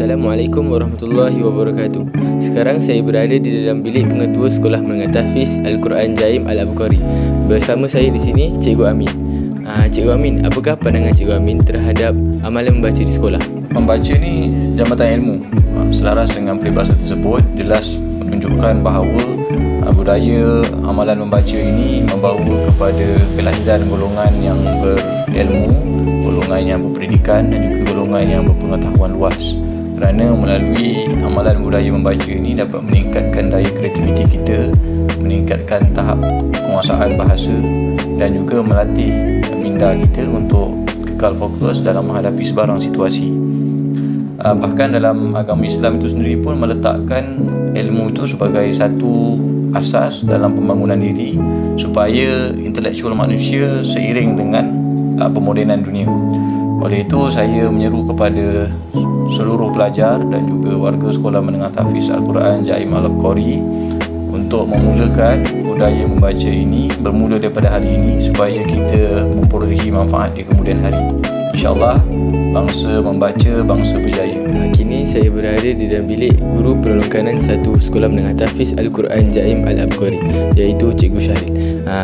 Assalamualaikum warahmatullahi wabarakatuh. Sekarang saya berada di dalam bilik pengetua Sekolah Menengah Tahfiz Al-Quran Jaim Al-Abqari. Bersama saya di sini Cikgu Amin. Cikgu Amin, apakah pandangan Cikgu Amin terhadap amalan membaca di sekolah? Membaca ni jambatan ilmu. Selaras dengan peribahasa tersebut, jelas menunjukkan bahawa budaya amalan membaca ini membawa kepada kelahiran golongan yang berilmu, golongan yang berpendidikan dan juga golongan yang berpengetahuan luas. Kerana melalui amalan budaya membaca ini dapat meningkatkan daya kreativiti kita, meningkatkan tahap penguasaan bahasa dan juga melatih minda kita untuk kekal fokus dalam menghadapi sebarang situasi. Bahkan dalam agama Islam itu sendiri pun meletakkan ilmu itu sebagai satu asas dalam pembangunan diri supaya intelektual manusia seiring dengan pemodenan dunia. Oleh itu saya menyeru kepada seluruh pelajar dan juga warga Sekolah Menengah Tahfiz Al-Quran Jaim Al-Abqari untuk memulakan budaya membaca ini bermula daripada hari ini supaya kita memperolehi manfaat di kemudian hari. InsyaAllah bangsa membaca, bangsa berjaya. Kini saya berada di dalam bilik guru penolong kanan satu Sekolah Menengah Tahfiz Al-Quran Jaim Al-Abqari, iaitu Cikgu Syahril.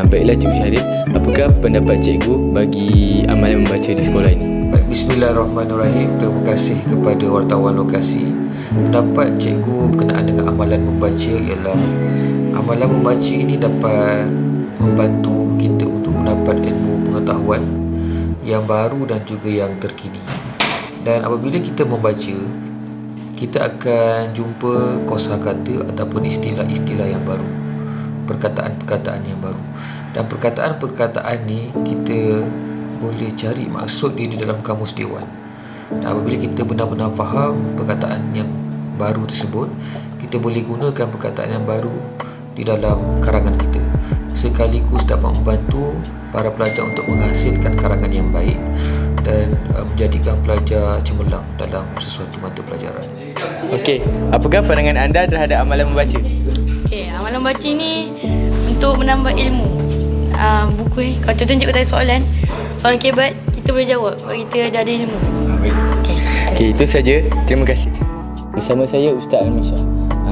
Baiklah Cikgu Syahril, apakah pendapat Cikgu bagi amalan membaca di sekolah ini? Bismillahirrahmanirrahim. Terima kasih kepada wartawan lokasi. Pendapat Cikgu berkenaan dengan amalan membaca ialah amalan membaca ini dapat membantu kita untuk mendapat ilmu pengetahuan yang baru dan juga yang terkini. Dan apabila kita membaca, kita akan jumpa kosakata ataupun istilah-istilah yang baru, perkataan-perkataan yang baru. Dan perkataan-perkataan ni kita boleh cari maksud dia di dalam kamus dewan. Dan apabila kita benar-benar faham perkataan yang baru tersebut, kita boleh gunakan perkataan yang baru di dalam karangan kita, sekaligus dapat membantu para pelajar untuk menghasilkan karangan yang baik dan menjadikan pelajar cemerlang dalam sesuatu mata pelajaran. Okey, apakah pandangan anda terhadap amalan membaca? Amalan membaca ni untuk menambah ilmu. Buku ni, kalau contohnya cikgu tanya soalan kebat, kita boleh jawab sebab kita dah ada ilmu. Okey, itu saja. Terima kasih. Bersama saya Ustaz Al-Misha.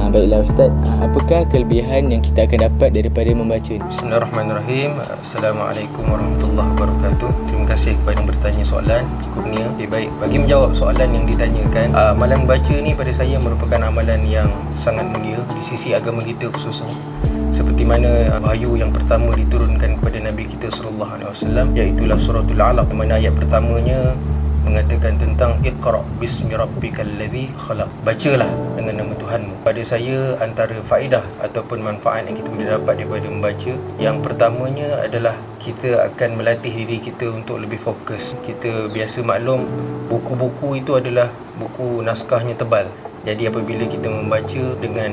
Baiklah Ustaz, apakah kelebihan yang kita akan dapat daripada membaca ini? Bismillahirrahmanirrahim. Assalamualaikum warahmatullahi wabarakatuh. Terima kasih kepada yang bertanya soalan kurnia. Baik, bagi menjawab soalan yang ditanyakan, amalan membaca ni pada saya merupakan amalan yang sangat mulia di sisi agama kita khususnya. Seperti mana wahyu yang pertama diturunkan kepada Nabi kita sallallahu alaihi wasallam, iaitu suratul Alaq, di mana ayat pertamanya mengatakan tentang Iqra bismi rabbikal ladzi khalaq. Bacalah dengan nama Tuhanmu. Pada saya antara faedah ataupun manfaat yang kita boleh dapat daripada membaca, yang pertamanya adalah kita akan melatih diri kita untuk lebih fokus. Kita biasa maklum buku-buku itu adalah buku naskahnya tebal. Jadi apabila kita membaca dengan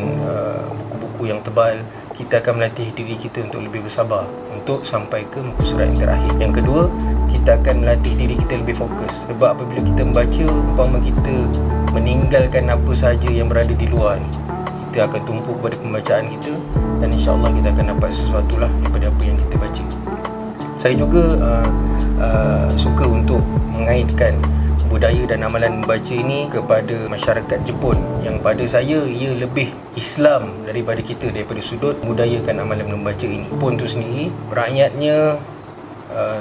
buku-buku yang tebal, kita akan melatih diri kita untuk lebih bersabar untuk sampai ke muka surat yang terakhir. Yang kedua, kita akan melatih diri kita lebih fokus. Sebab apabila kita membaca, umpama kita meninggalkan apa sahaja yang berada di luar ni, kita akan tumpu pada pembacaan kita dan insya-Allah kita akan dapat sesuatu lah daripada apa yang kita baca. Saya juga suka untuk mengaitkan budaya dan amalan membaca ini kepada masyarakat Jepun, yang pada saya ia lebih Islam daripada kita daripada sudut budayakan amalan membaca ini. Jepun tu sendiri rakyatnya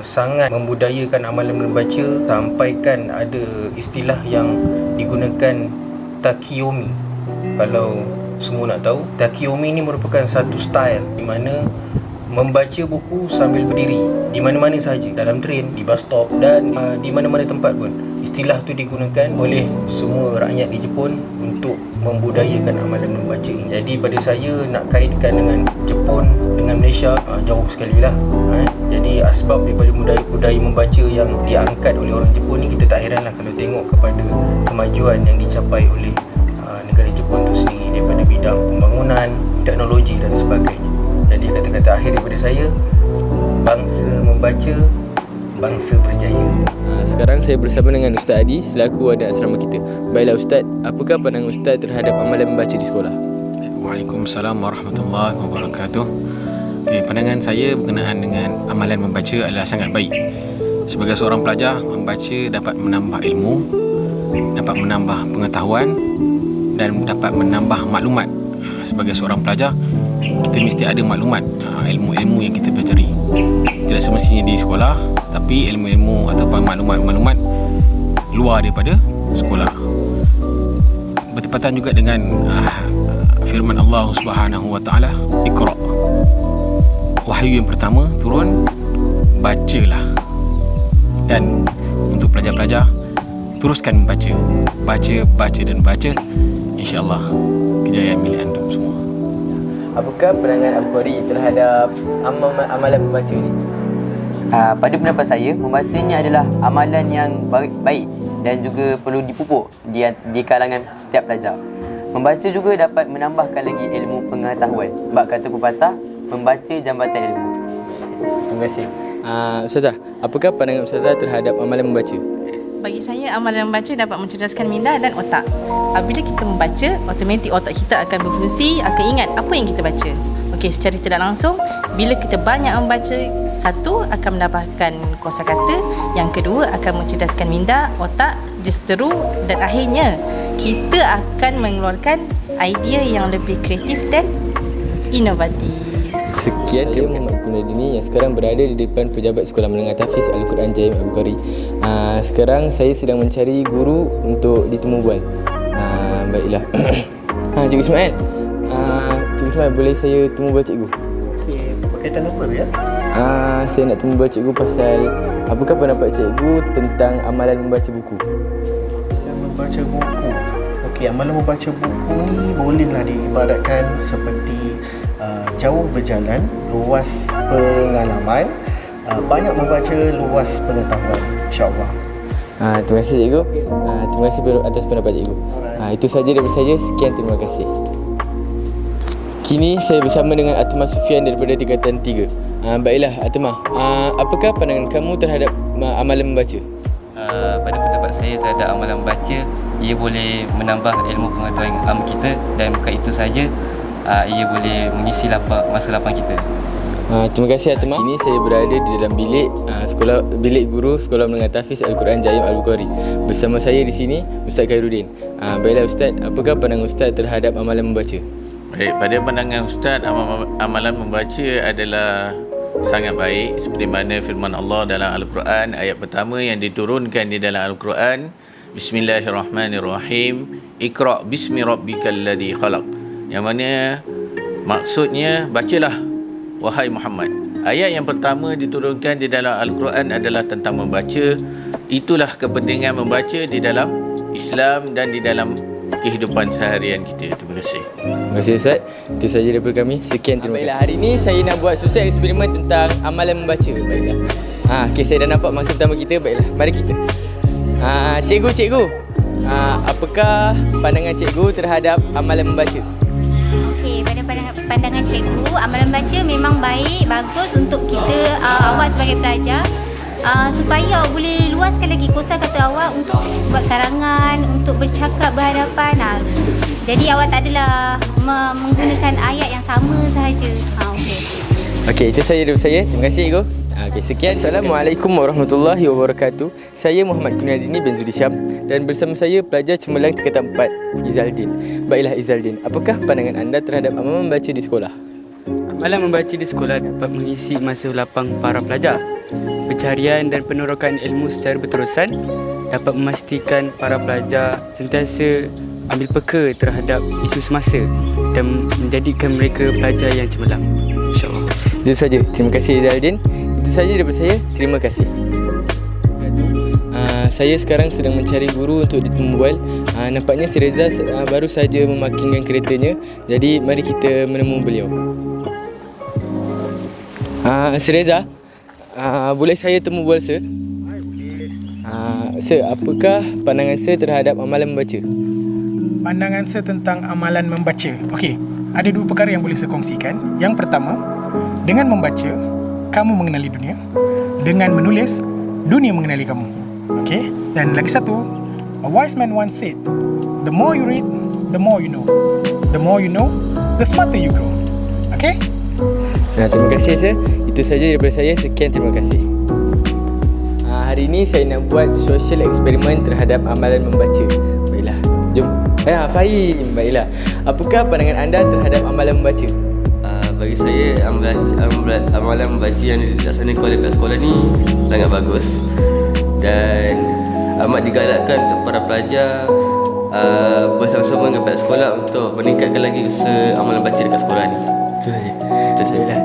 sangat membudayakan amalan membaca, sampaikan ada istilah yang digunakan takiyomi. Kalau semua nak tahu, takiyomi ni merupakan satu style di mana membaca buku sambil berdiri di mana-mana sahaja, dalam train, di bus stop dan di mana-mana tempat pun. Istilah tu digunakan oleh semua rakyat di Jepun untuk membudayakan amalan membaca ini. Jadi pada saya nak kaitkan dengan Jepun dengan Malaysia, jauh sekali lah. Jadi asbab daripada budaya membaca yang diangkat oleh orang Jepun ni, kita tak heranlah kalau tengok kepada kemajuan yang dicapai oleh negara Jepun tu sendiri daripada bidang pembangunan, teknologi dan sebagainya. Jadi kata-kata akhir daripada saya, bangsa membaca, bangsa berjaya. Sekarang saya bersama dengan Ustaz Adi selaku wadah asrama kita. Baiklah Ustaz, apakah pandangan Ustaz terhadap amalan membaca di sekolah? Waalaikumsalam warahmatullahi wabarakatuh. Pandangan saya berkenaan dengan amalan membaca adalah sangat baik. Sebagai seorang pelajar, membaca dapat menambah ilmu dapat menambah pengetahuan dan dapat menambah maklumat. Sebagai seorang pelajar, kita mesti ada maklumat, ilmu-ilmu yang kita pelajari. Tidak semestinya di sekolah, tapi ilmu-ilmu ataupun maklumat-maklumat luar daripada sekolah. Bertepatan juga dengan firman Allah Subhanahu wa taala, Iqra. Wahyu yang pertama turun, bacalah. Dan untuk pelajar-pelajar, teruskan membaca. Baca dan baca. InsyaAllah kejayaan milik antum semua. Apakah pandangan Abu Qari terhadap amalan membaca ni? Pada pendapat saya, membaca ini adalah amalan yang baik dan juga perlu dipupuk di kalangan setiap pelajar. Membaca juga dapat menambahkan lagi ilmu pengetahuan. Bab kata pepatah, membaca jambatan ilmu. Terima kasih. Ustazah, apakah pandangan Ustazah terhadap amalan membaca? Bagi saya, amalan membaca dapat mencerdaskan minda dan otak. Apabila kita membaca, automatik otak kita akan berfungsi, akan ingat apa yang kita baca. Okey, secara tidak langsung, bila kita banyak membaca, satu, akan mendapatkan kosakata, yang kedua, akan mencerdaskan minda, otak, justeru, dan akhirnya, kita akan mengeluarkan idea yang lebih kreatif dan inovatif. Sekian, saya Muhammad Kunadini yang sekarang berada di depan pejabat Sekolah Menengah Tahfiz Al-Quran Jaim Abu Qari. Sekarang saya sedang mencari guru untuk ditemu bual. Baiklah. Cikgu Ismail. Cikgu Ismail, boleh saya temu bual cikgu? Okey, berkaitan apa tu ya? Saya nak temu bual cikgu pasal apakah pendapat cikgu tentang amalan membaca buku? Membaca buku. Okey, amalan membaca buku ni bolehlah diibaratkan seperti jauh berjalan, luas pengalaman, banyak membaca, luas pengetahuan, insya-Allah. Terima kasih cikgu. Terima kasih atas pendapat cikgu. Itu saja daripada saya. Sekian, terima kasih. Kini saya bersama dengan Atma Sufian daripada tingkatan 3. Baiklah Atma, apakah pandangan kamu terhadap amalan membaca? Pada pendapat saya terhadap amalan membaca, ia boleh menambah ilmu pengetahuan kita, dan bukan itu saja, ia boleh mengisi masa lapang kita. Terima kasih Atma. Kini saya berada di dalam bilik guru Sekolah Menengah Tahfiz Al-Quran Jaim Abu Qari. Bersama saya di sini Ustaz Khairuddin. Baiklah Ustaz, apakah pandangan Ustaz terhadap amalan membaca? Baik, pada pandangan Ustaz, amalan membaca adalah sangat baik, seperti mana firman Allah dalam Al-Quran, ayat pertama yang diturunkan di dalam Al-Quran, Bismillahirrahmanirrahim, Iqra' bismi rabbikal ladzi khalaq. Yang mana maksudnya, bacalah wahai Muhammad. Ayat yang pertama diturunkan di dalam Al-Quran adalah tentang membaca. Itulah kepentingan membaca di dalam Islam dan di dalam kehidupan seharian kita. Terima kasih. Terima kasih Ustaz. Itu sahaja daripada kami. Sekian, terima kasih. Hari ini saya nak buat sosial eksperimen tentang amalan membaca. Baiklah. Okey, saya dah nampak mangsa pertama kita. Baiklah, mari kita. Cikgu. Apakah pandangan cikgu terhadap amalan membaca? Okey, pada pandangan cikgu, amalan baca memang baik, bagus untuk kita, awak sebagai pelajar, supaya awak boleh luaskan lagi kosakata awak untuk buat karangan, untuk bercakap berhadapan. Jadi awak tak adalah menggunakan ayat yang sama sahaja. Okey, itu saja daripada saya. Terima kasih cikgu. Okey, sekian. Assalamualaikum warahmatullahi wabarakatuh. Saya Muhammad Kunadini bin Zulisham dan bersama saya pelajar cemerlang tingkatan 4 Izaldin. Baiklah Izaldin, apakah pandangan anda terhadap amalan membaca di sekolah? Amalan membaca di sekolah dapat mengisi masa lapang para pelajar. Pencarian dan penerokan ilmu secara berterusan dapat memastikan para pelajar sentiasa ambil peka terhadap isu semasa dan menjadikan mereka pelajar yang cemerlang. InsyaAllah. Itu saja. Terima kasih Izaldin. Itu saja daripada saya. Terima kasih. Saya sekarang sedang mencari guru untuk ditemu bual. Nampaknya si Reza baru saja memakingkan keretanya. Jadi mari kita menemui beliau. Si Reza, boleh saya temu bual Sir? Sir, apakah pandangan Sir terhadap amalan membaca? Pandangan saya tentang amalan membaca. Okey, ada dua perkara yang boleh saya kongsikan. Yang pertama, dengan membaca, kamu mengenali dunia. Dengan menulis, dunia mengenali kamu. Okey, dan lagi satu, a wise man once said, the more you read, the more you know. The more you know, the smarter you grow. Okey? Terima kasih Sir. Itu saja daripada saya. Sekian, terima kasih. Hari ini ini saya nak buat social eksperimen terhadap amalan membaca. Baiklah, jom. Fahim. Baiklah. Apakah pandangan anda terhadap amalan membaca? Bagi saya, amalan membaca yang dilaksanakan oleh pihak sekolah ni sangat bagus dan amat digalakkan untuk para pelajar bersama-sama dengan pihak sekolah untuk meningkatkan lagi usaha amalan baca dekat sekolah ni. Itu saja. Itu sajalah.